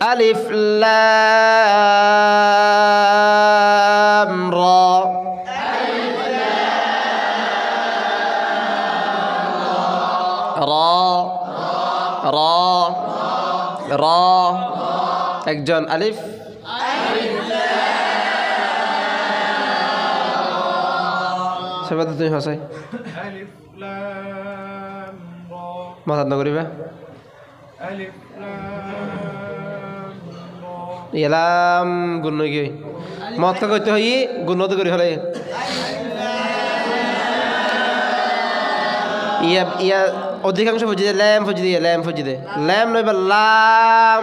আলিফ লাম রা রা রা রা একজন আলিফ সেবা তুমি হাসাই আলিফ লাম রা মাথা নগরিবা আলিফ লাম রা এলাম গুণ কি মত কইতে হই গুণ তো করি হলে ইয়া ইয়া অধিকাংশ ফজি দে ল্যাম ফজি দে ল্যাম ফজি দে ল্যাম নইবা লাম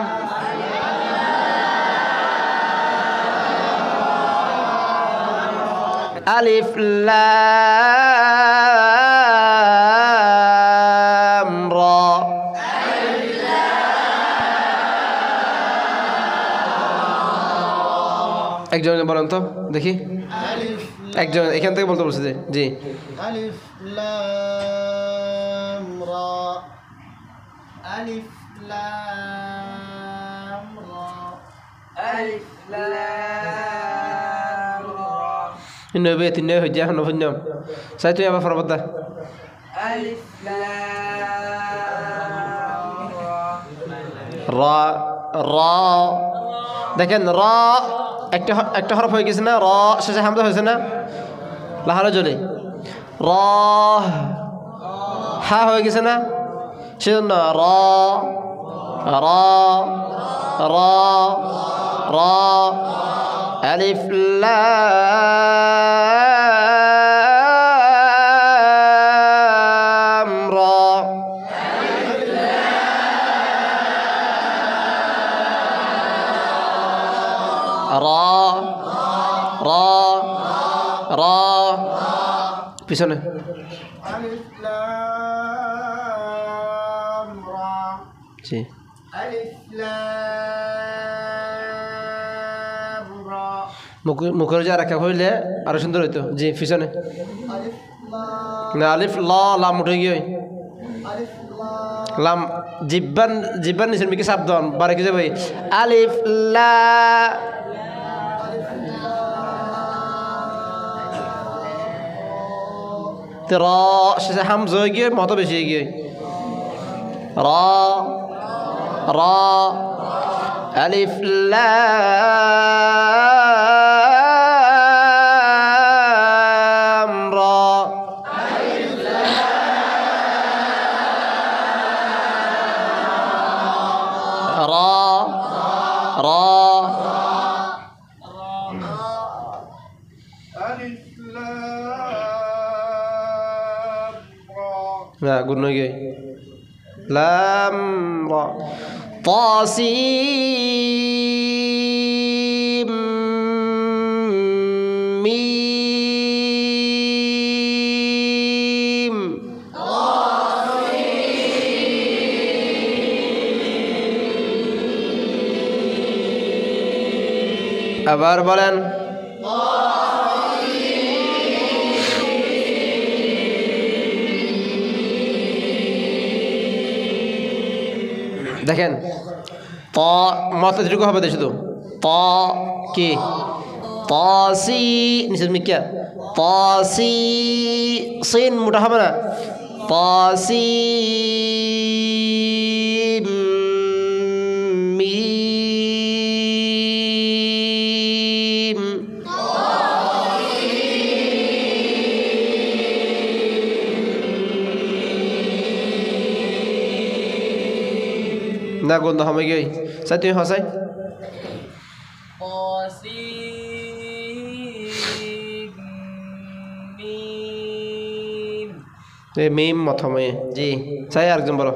আলিফ লাম রা একজন বলেন তো দেখি একজন এখান থেকে বলতে বলছে জি আলিফ লাম রা আলিফ লাম রা আলিফ লাম রা নবে তিন হয়ে যায় নভন্য সাই তুই আবার ফরবত আলিফ লাম রা রা দেখেন রা একটা হরফ হয়ে গেছে না র শেষে হামজা হয়েছে না লাহারা জলে র হা হয়ে গেছে না সেজন্য র র র র আলিফ লাম রা রা রা রা পিছনে আলিফ লাম রা জি আলিফ লাম রা মুখের যা রাখা হইলে আরো সুন্দর হইতো জি পিছনে আলিফ না আলিফ লাম উঠে গিয়ে আলিফ লাম জিব্বান নিচের মিকে চাপ দেন বারে কি যাবে আলিফ লা র শেষে হামজা হয়ে গিয়ে মতো বেশি হয়ে গিয়ে র র আলিফ লাম রা রা রা আলিফ লাম রা না গুণ গিয়ে লাম রা طاسيم ميم আবার বলেন দেখেন ত মত যেটুকু হবে শুধু ত কি তসি নিচে মিক্কা তসি সিন মোটা হবে না তসি মিম না গন্ধ হবে গিয়ে সাই তুমি হসাই মিম মথমে জি চাই আরেকজন বলো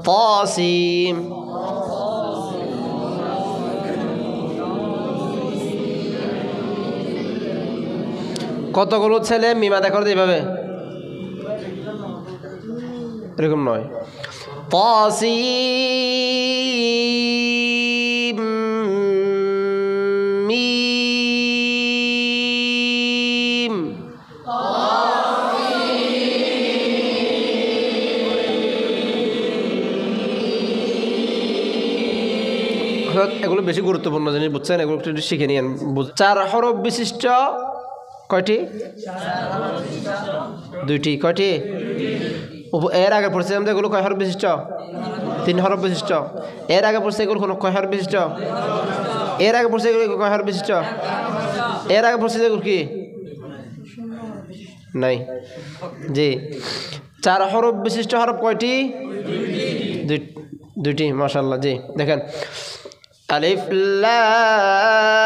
طاسيم কতগুলো ছেলে মিমা দেখো এইভাবে এরকম নয় طاسيم ميم এগুলো বেশি গুরুত্বপূর্ণ জিনিস বুঝছেন, এগুলো একটু শিখে নিয়েন। 4 হরফ বিশিষ্ট কয়টি? 2টি। কয়টি? এর আগে পড়ছিলাম যে এগুলো কয় হরফ বিশিষ্ট? 3 হরফ বিশিষ্ট। এর আগে পড়ছে এগুলো কয় হরফ বিশিষ্ট? এর আগে পড়ছে এগুলো কয় হরফ বিশিষ্ট? এর আগে পড়ছে এগুলো কি নাই? জি, 4 হরফ বিশিষ্ট হরফ কয়টি? 2টি। মাশাআল্লাহ। জি দেখেন, আলিফ লাম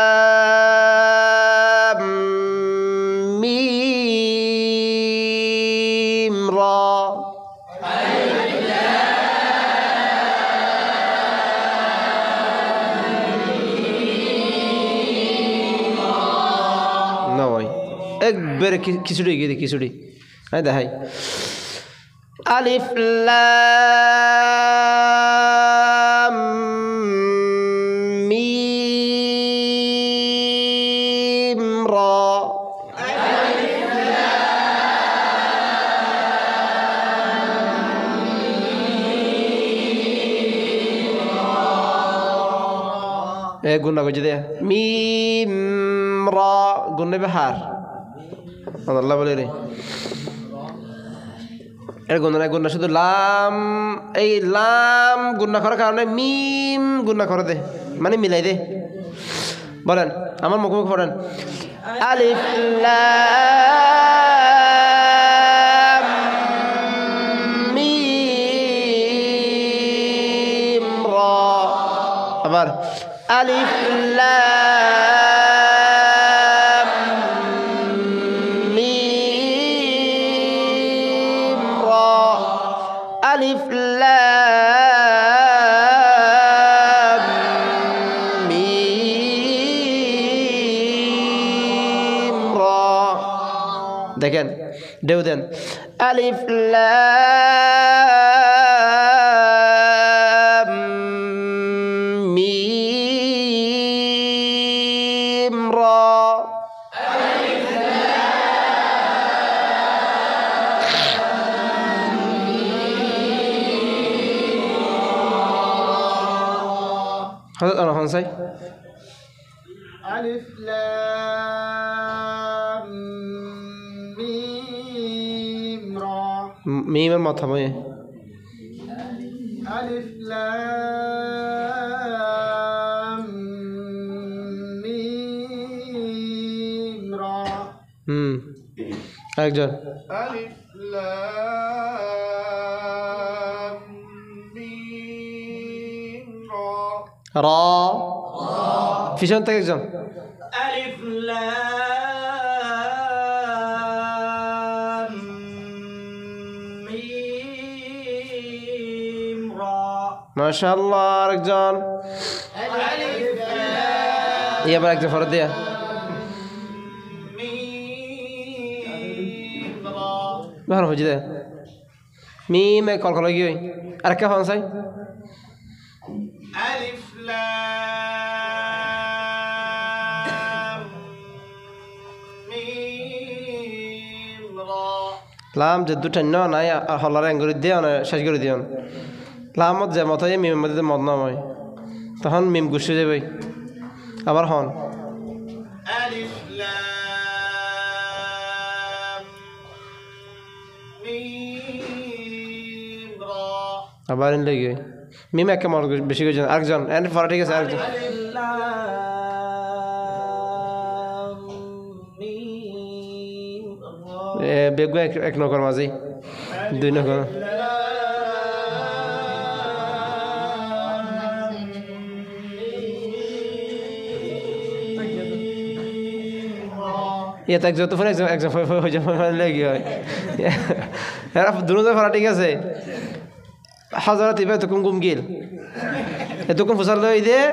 মিম রা। নয়, একবারে খিচুড়ি গিয়ে খিচুড়ি। হ্যাঁ দেখাই, আলিফ লাম মিম রা। গুণা করছে দে, মিম রা গুণ নেবে হার। আল্লাহ বলে রে এর গুণ নাই, গুণা শুধু লাম। এই লাম গুণা করার কারণে মিম গুণা করে দে, মানে মিলাই দে। বলেন, আমার মুখে মুখে পড়েন, আলিফ লাম মিম রা। আবার আলিফ লাম মিম রা। আলিফ লাম মিম রা। দেখেন, ঢেউ দেন, আলিফ লাম মিম রা। হন সাই, আলিফ লাম মিম রা। মিমের মাথা বয়ে, আলিফ লাম মিম রা। একজন ألف لام ميم را র, পিছন থেকে একজন ألف لام ميم را মাশাআল্লাহ। আরেকজন, আলিফ লাম এবার একজন ফরদ দিয়া, ميم را ভালো হয়েছে দে, মিমে কলকলা গিয়ে আর কে হন সাই, ألف لام ميم را লাম যে দুটা ন নাই হলার এঙ্গুরি দিয়ে শেষ করে দিও। লামত যে মত হয় মিমের মধ্যে মত নাম হয়, তখন মিম গুছিয়ে যাবে। আবার হন, ألف لام ميم را আবার এন লেগে মিম একে মত বেশি করে আরেকজন এন ফরা। ঠিক আছে, আরেকজন ألف لام ميم را বেগু এক নকর মাঝে 2 নকর। ইয়ে tak যত ফোন একজন হয়ে যাবে লেগে হয়। এরা দুটো ফরা। ঠিক আছে, হাজারত ইবে তখন গুম গিল এতক্ষণ ফুসাল লই দিয়ে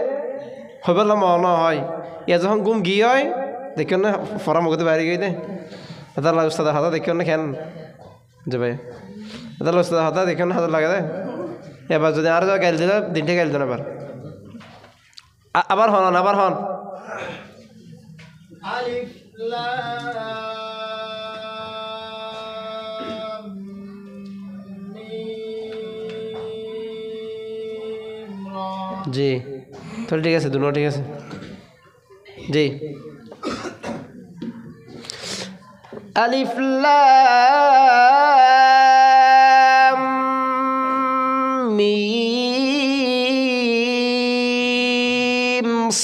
হইবার মনে হয়। ইয়া যখন গুম গিয়ে হয় দেখেন না ফরা মুখতে বাইরে গিয়ে দে হাজার লাগে উস্তাদ হাজার দেখেন না খেন যে ভাই হাজার উস্তাদ হাজার দেখেন না হাজার লাগে দে। এবার যদি আর যা গাইল দিলে দিনটা গাইল দেন আবার আবার হন আবার হন। আলিফ লাম মিম রা। জি তাহলে ঠিক আছে, দুটো ঠিক আছে। জি, আলিফ লাম মিম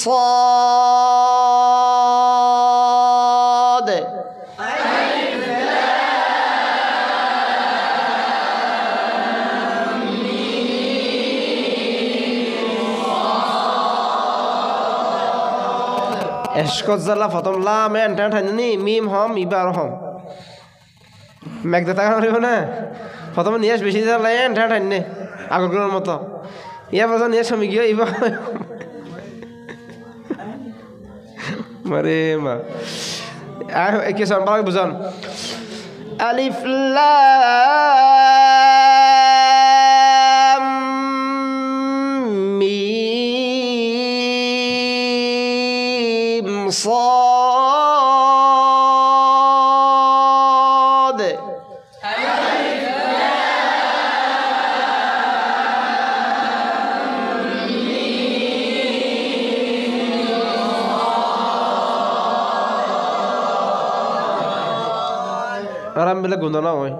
صاد এসকজ্জালা প্রথম লাম এন্টার ঠাইনি মিম হম ইবার হম মেঘদা টাকা মারিব না প্রথমে নিয়ে বেশি দিতে এন্টার ঠাইনে আগরগুলোর মতো ইয়া প্রথম নিয়ে সমী গিয়ে ইবা মারে মা কি সব বুঝান আলিফ লাম মিম صاد আরাম বেলা গুণ না হয়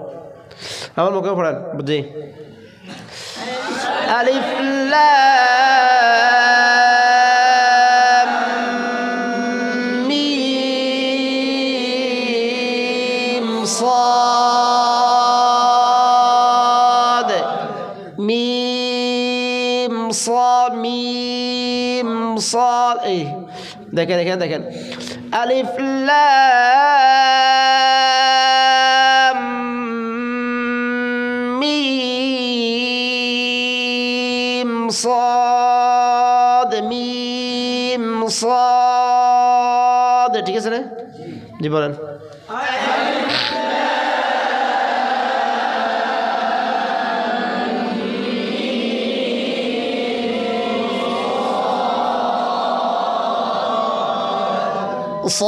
আমার মুখে পড়েন বুঝি আলিফ লাম মিম صاد মিম صاد মিম صاد এই দেখেন দেখেন দেখেন আলিফ লাম মিম صاد মিম صاد ঠিক আছে না জি বলেন صاد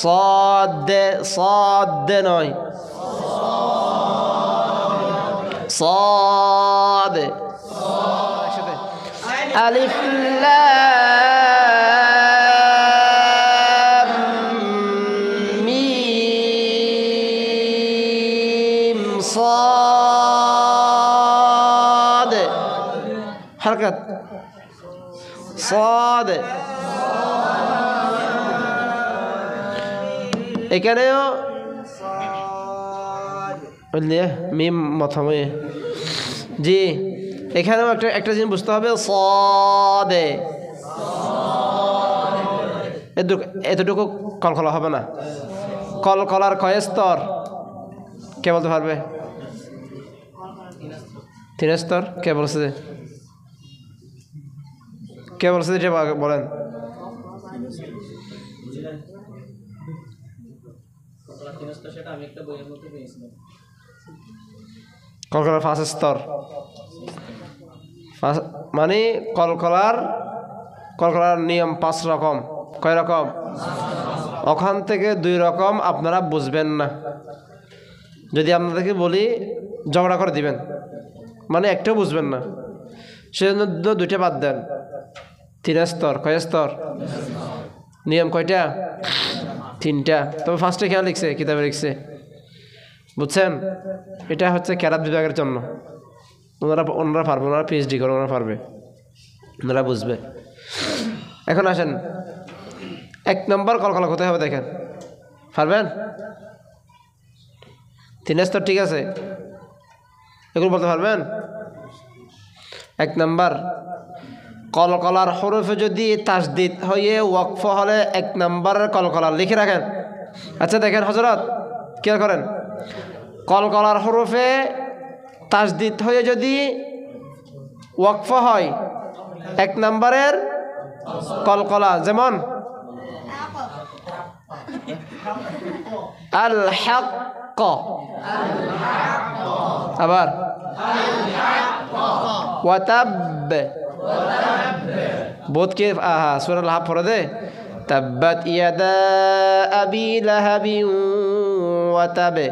صاد صاد নয় صاد ألف لام ميم صاد حركة صاد এখানেও মিম প্রথমে জি এখানেও একটা জিনিস বুঝতে হবে সদে এতটুকু কলকলা হবে না কলকলার কয় স্তর কে বলতে পারবে 3 স্তর কে বলছে যে বলেন কলকলার 5 স্তর মানে কলকলার নিয়ম 5 রকম কয় রকম ওখান থেকে 2 রকম আপনারা বুঝবেন না যদি আপনাদেরকে বলি ঝগড়া করে দিবেন মানে একটাও বুঝবেন না সেজন্য 2টা বাদ দেন 3 স্তর কয় স্তর নিয়ম কয়টা 3টা তবে ফার্স্টে কেন লিখছে কিতাবে লিখছে বুঝছেন এটা হচ্ছে কেরাত বিভাগের জন্য ওনারা পারবে ওনারা পিএইচডি করে ওনারা পারবে ওনারা বুঝবে এখন আসেন 1 নম্বর কলকলা কোথায় হবে দেখেন পারবেন 3 স্তর ঠিক আছে এগুলো বলতে পারবেন 1 নম্বর কলকলার হরফে যদি তাসদিদ হয়ে ওয়াকফ হলে 1 নম্বরের কলকলা লিখে রাখেন আচ্ছা দেখেন হযরত কি করেন কলকলার হরফে তাসদিদ হয়ে যদি ওয়াকফ হয় 1 নম্বরের কলকলা যেমন আল হক আবার ওয়াতাব বোধ কে সূরা আল হাব পড়ে দে তাব্বাত ইয়াদা আবি লাহাবি ওয়াতাবে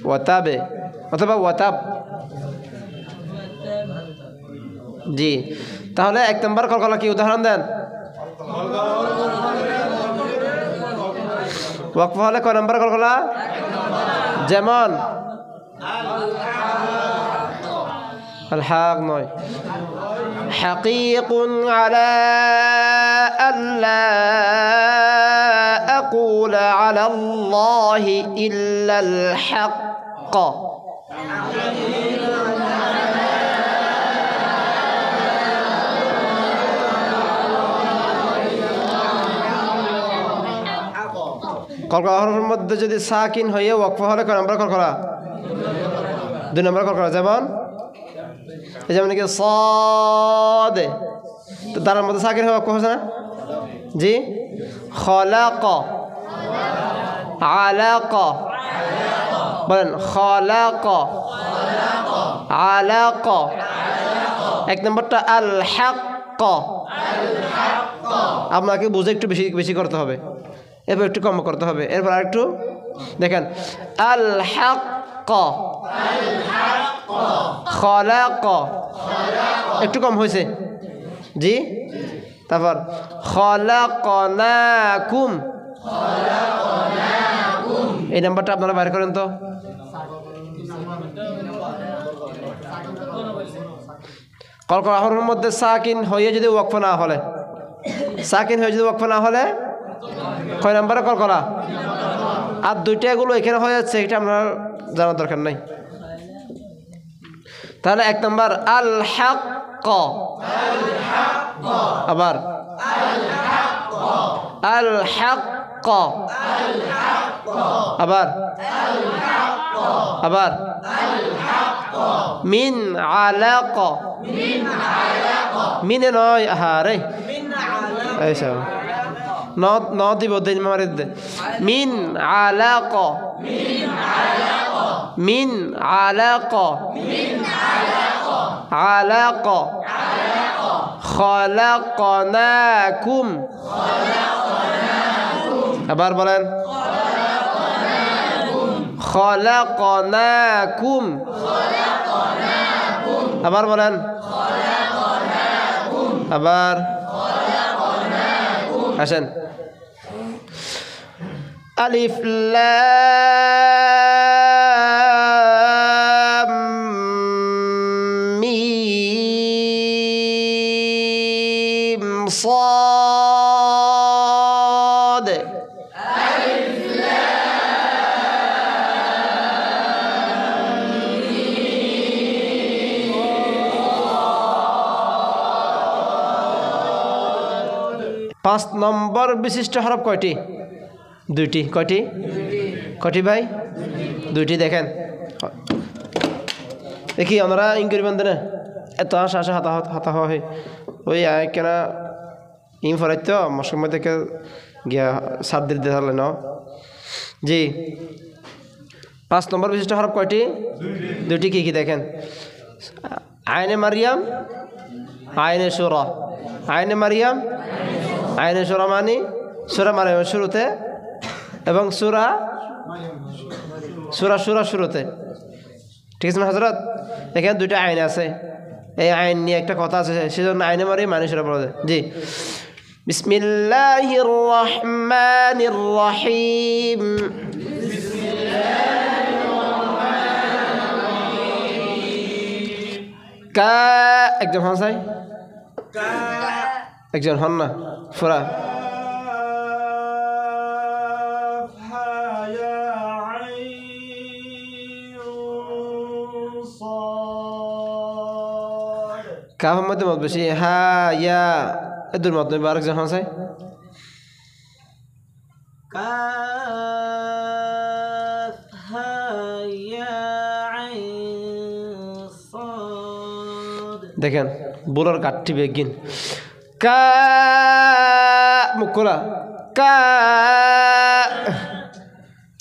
ওয়াতাবে অথবা ওয়াতাব। জি, তাহলে 1 নম্বর কলকলা কি উদাহরণ দেন? ওয়াকফ হলে কয় নম্বর কলকলা? যেমন الحاق নয় حقيق على ألا أقول على الله إلا الحق কলকলা হরফের মধ্যে যদি সাকিন হয়ে ওয়াকফ হলে কয় নম্বর কলকলা? 2 নম্বর কলকলা। যেমন এই যেমন কি সাদে, তো তার মধ্যে সাকিন হয়ে ওয়াকফ হচ্ছে না? জি। খলাক আলাক, বলেন খলাক আলাক। 1 নম্বরটা আল হক, আপনাকে বুঝে একটু বেশি বেশি করতে হবে, এরপর একটু কম করতে হবে, এরপর আর একটু দেখেন আল হক খলাক, একটু কম হয়েছে। জি। তারপর খলাকনাকুম, এই নাম্বারটা আপনারা বাইর করেন তো। কলকলা হরফের মধ্যে সাকিন হয়ে যদি ওয়াকফ না হলে, সাকিন হয়ে যদি ওয়াকফ না হলে কয় নাম্বারে কলকলা? আর 2টা এগুলো এখানে হয়ে যাচ্ছে, এটা আপনার জানার দরকার নাই। তাহলে 1 নম্বর আল হক, আবার আল হক, আবার আবার মিন আলাক, মিনে নয় আহারে এইসব ন দিব দিন মারি দে। মিন আলাক, মিন আলাক আলাক খলাকনাকুম, আবার বলেন খলাকনাকুম, আবার বলেন আবার আসেন আলিফ লাম মিম صاد আলিফ লাম মিম। 5 নম্বর বিশিষ্ট হরফ কয়টি? 2টি। কয়টি? কয়টি ভাই? 2টি। দেখেন দেখি ওনারা ইংরেজি বান্ধে না এত আশা আশা হাতা হয় ওই কেনা ইম ফরাইত মশার মধ্যে গিয়া সাত দিতে পারলে না। জি। 5 নম্বর বিশিষ্ট হরফ কয়টি? 2টি। কি কি দেখেন? আইনে মারিয়াম, আইনে সুরা। আইনে মারিয়াম, আইনে সুরা মানে সুরা মারিয়ামের শুরুতে এবং সুরা সুরা সুরা শুরুতে, ঠিক আছে না হযরত? এখানে 2টা আইন আছে, এই আইন নিয়ে একটা কথা আছে, সেজন্য আইনে মারিয়াম মানে সুরা পড়া যায়। জি। বিসমিল্লাহির রহমানির রহিম। কা একজন হন চাই, একজন হন না ফুরা। কাফের মধ্যে মত বেশি, হা ইয়া এ দূর মত নয়। আরেকজন হন চাই কাফ হা ইয়া আইন সাদ। দেখেন বুলার কাটটি বেগিন কা মুখলা কা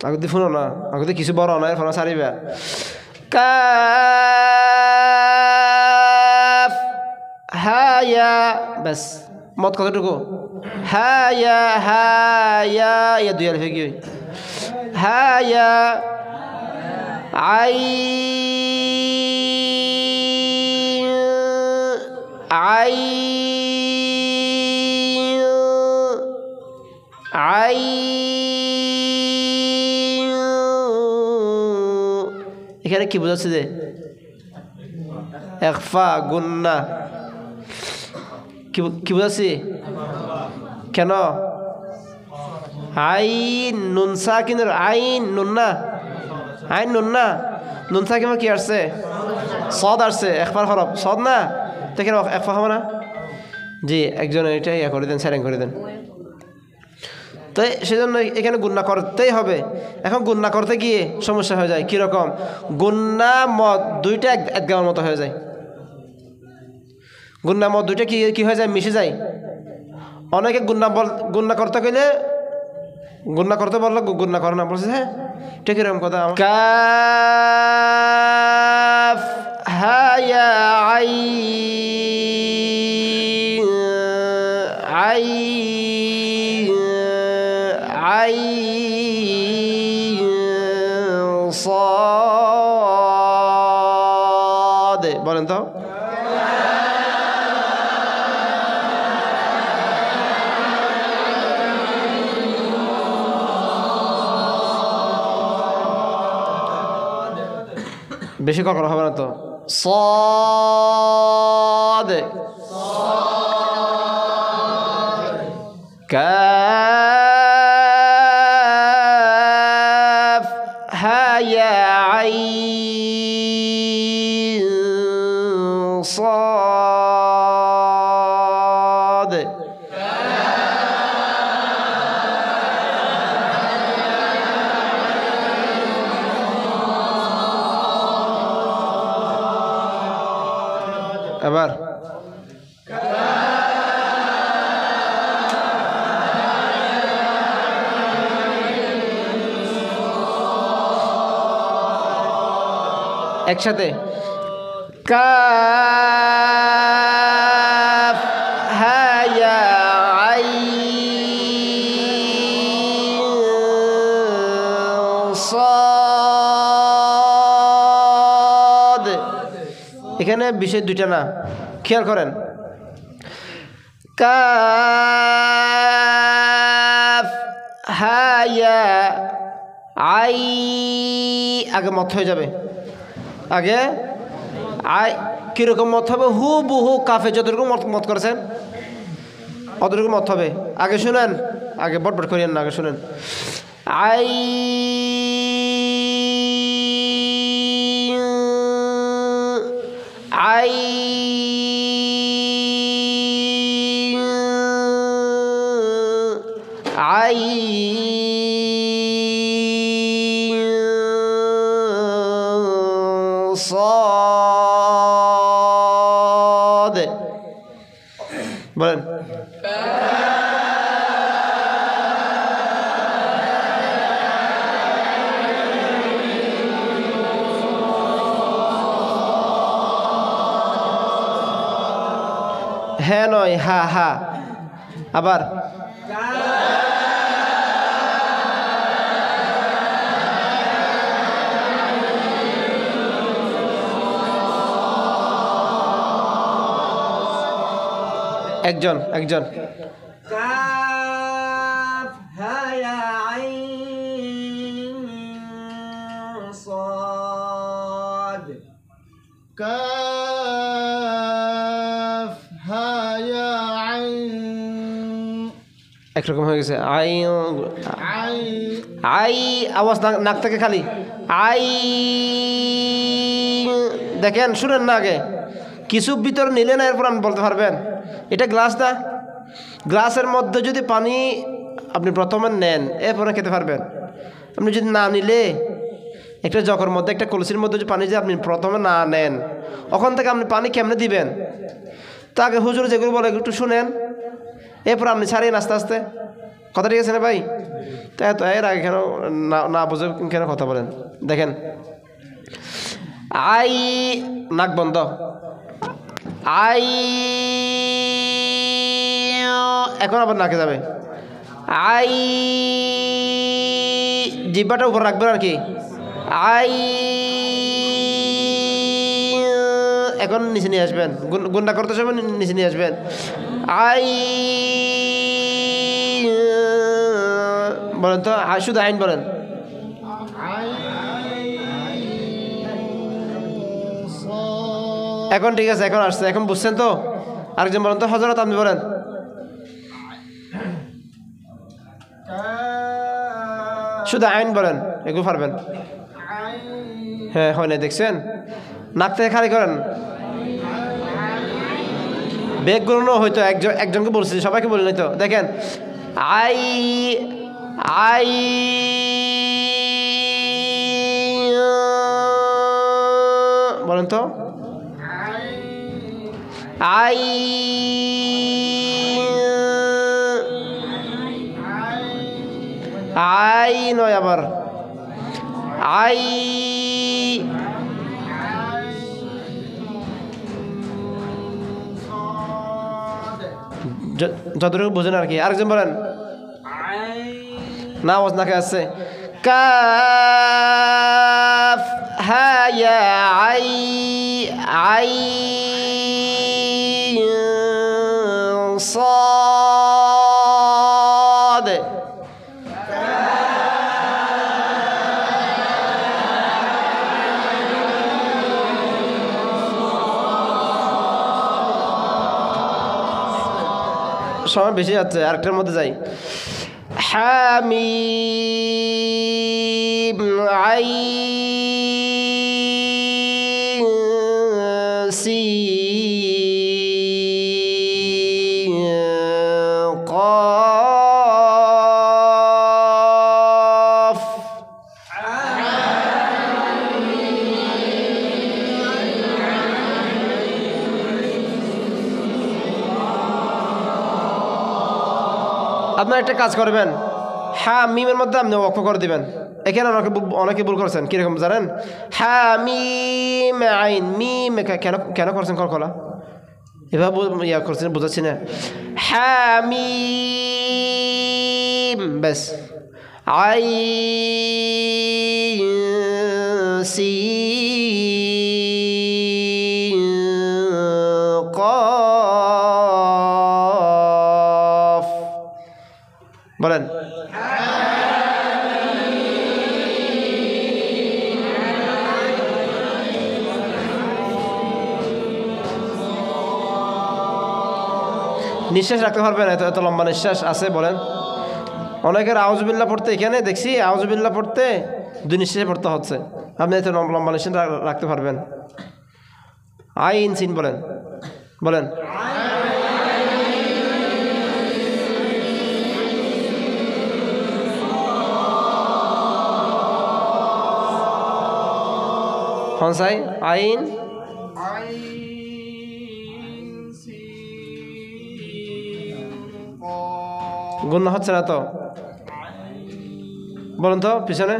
আগতে শুনো না, আগতে কিছু বড় নাই ফোন সারিবা কাফ হা ইয়া বাস মত কতটুকু হায়া হায়া ইয়া দুই আলিফে কি হয় হায়া আই আই আই এখানে কি বোঝাচ্ছে যে ইখফা গুন্না কি বোঝাচ্ছি কেন আইন নুন সাকিনের আইন নুন্না আইন নুন্না নুন সাকিনের কি আসছে সদ আসছে একবার হরফ সদ না তো কেন একফা হবে না জি একজন এটা ইয়া করে দেন স্যারেং করে দেন তো সেজন্য এখানে গুন্না করতেই হবে এখন গুন্না করতে গিয়ে সমস্যা হয়ে যায় কীরকম গুন্না মদ দুইটা এক গাওয়ার মতো হয়ে যায় গুন্না মদ দুইটা কি হয়ে যায় মিশে যায় অনেকে গুন্না করতে গেলে গুন্না করতে বললো গুন্না করে না বলছে হ্যাঁ ঠিক এরকম কথা কাফ হায়া আই আই আই صاد বলেন তো বেশি কখনো হবে না তো صاد كاف ها يا عين صاد আবার একসাথে কাফ হা ইয়া আইন সাদ এখানে বিষয় দুইটা না খেয়াল করেন কাফ হা ইয়া আই আগে মত হয়ে যাবে আগে আই কীরকম মত হবে হু বহু কাফে যতটুকু মত করেছেন অতটুকু মত হবে আগে শুনেন আগে বটবট করিয়েন না আগে শুনেন আই আই আই صاد বলেন হ্যাঁ নয় হা হা আবার একজন কাফ হা ইয়া আইন সাদ কাফ হা ইয়া আইন একরকম হয়ে গেছে আই আই আই আওয়াজ নাক থেকে খালি আই দেখেন শুনেন না আগে কিছু ভিতরে নিলে না এরপর আপনি বলতে পারবেন এটা গ্লাস না গ্লাসের মধ্যে যদি পানি আপনি প্রথমে নেন এরপরে খেতে পারবেন আপনি যদি না নিলে একটা জগের মধ্যে একটা কলসির মধ্যে যদি পানি যদি আপনি প্রথমে না নেন ওখান থেকে আপনি পানি কেমনে দিবেন তো আগে হুজুর যেগুলো বলে একটু শুনেন এরপর আপনি ছাড়িয়ে আস্তে আস্তে কথা ঠিক আছে না ভাই তাই তো এর আগে কেন না বুঝে কেন কথা বলেন দেখেন আই নাক বন্ধ আই এখন আবার নাকে যাবে আই জিহ্বাটা উপর রাখবেন আর কি আই এখন নিচে নিয়ে আসবেন গুন্ডা করতে সময় নিচে নিয়ে আসবেন আই বলেন তো শুধু আইন বলেন এখন ঠিক আছে এখন আসছে এখন বুঝছেন তো আরেকজন বলেন তো হযরত আপনি বলেন শুধু আইন বলেন এগুলো পারবেন হ্যাঁ হয় না দেখছেন নাক থেকে খালি করেন বেগগুলো হয়তো একজনকে বলছি সবাইকে বলি নাই তো দেখেন আই আই বলেন তো আই আই নয় আবার আই যতটুকু বোঝেন আর কি আরেকজন বলেন না আওয়াজ নাকে আসছে কাফ হা ইয়া আই আই صاد সময় বেশি যাচ্ছে আরেকটার মধ্যে যাই হামিম আইন সিন قاف আপনারা একটা কাজ করবেন হ্যাঁ মিমের মধ্যে আপনি ওয়াকফ করে দিবেন এখানে অনেকে ভুল করছেন কীরকম জানেন হ্যাঁ মিম আইন মিম কেন কেন করছেন কলকলা এভাবে ইয়া করছেন বোঝাচ্ছি না হ্যাঁ মিম ব্যাস আই সিন قاف বলেন নিঃশ্বাস রাখতে পারবেন এত লম্বা নিঃশ্বাস আছে বলেন অনেকের আউযুবিল্লাহ পড়তে এখানে দেখছি আউযুবিল্লাহ পড়তে দুই নিঃশ্বাসে পড়তে হচ্ছে আপনি এত লম্বা নিঃশ্বাস রাখতে পারবেন আইন সিন বলেন বলেন হনসাই আইন গুণ হচ্ছে না তো বলুন তো পিছনে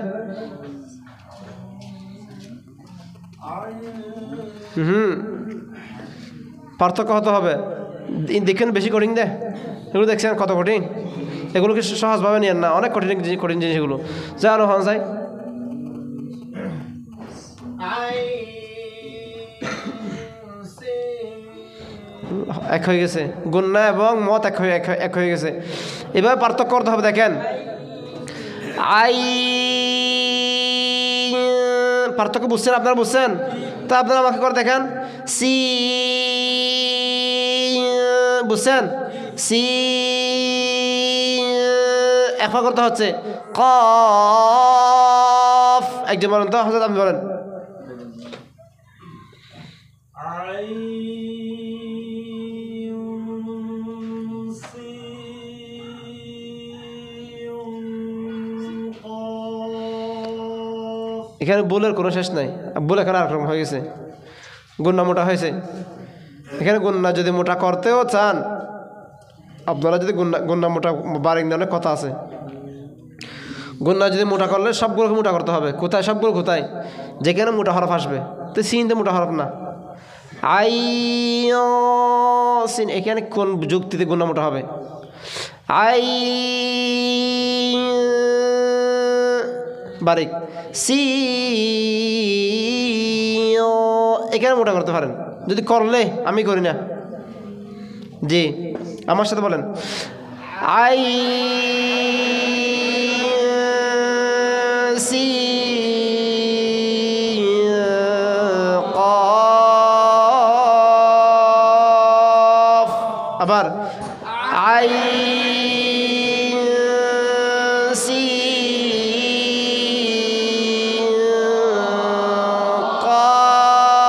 পার্থক্য হতে হবে দেখেন বেশি কঠিন দে এগুলো দেখছেন কত কঠিন এগুলোকে সহজভাবে নিয়েন না অনেক কঠিন কঠিন জিনিস এগুলো জানো হনসাই এক হয়ে গেছে গুন্না এবং মত এক হয়ে গেছে এবার পার্থক্য করতে হবে দেখেন আই পার্থক্য বুঝছেন আপনারা বুঝছেন তা আপনারা আমাকে করে দেখেন সি বুঝছেন সি একবার করতে হচ্ছে কফ একজন বলেন তো হজরত আপনি বলেন এখানে বুলের কোনো শেষ নাই বুল এখানে আরেকরকম হয়ে গেছে গুন্না মোটা হয়েছে এখানে গুন্না যদি মোটা করতেও চান আপনারা যদি গুন্না মোটা বারিক অনেক কথা আছে গুন্না যদি মোটা করলে সবগুলোকে মোটা করতে হবে কোথায় সবগুলো কোথায় যেখানে মোটা হরফ আসবে তো সিনতে মোটা হরফ না আইন এখানে কোন যুক্তিতে গুণামোটা হবে বারিক সি এখানে মোটা করতে পারেন যদি করলে আমি করি না জি আমার সাথে বলেন সি কফ আবার সি কফ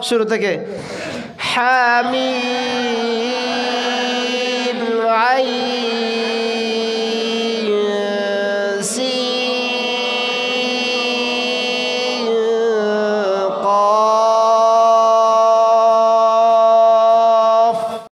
শুরু থেকে হামিম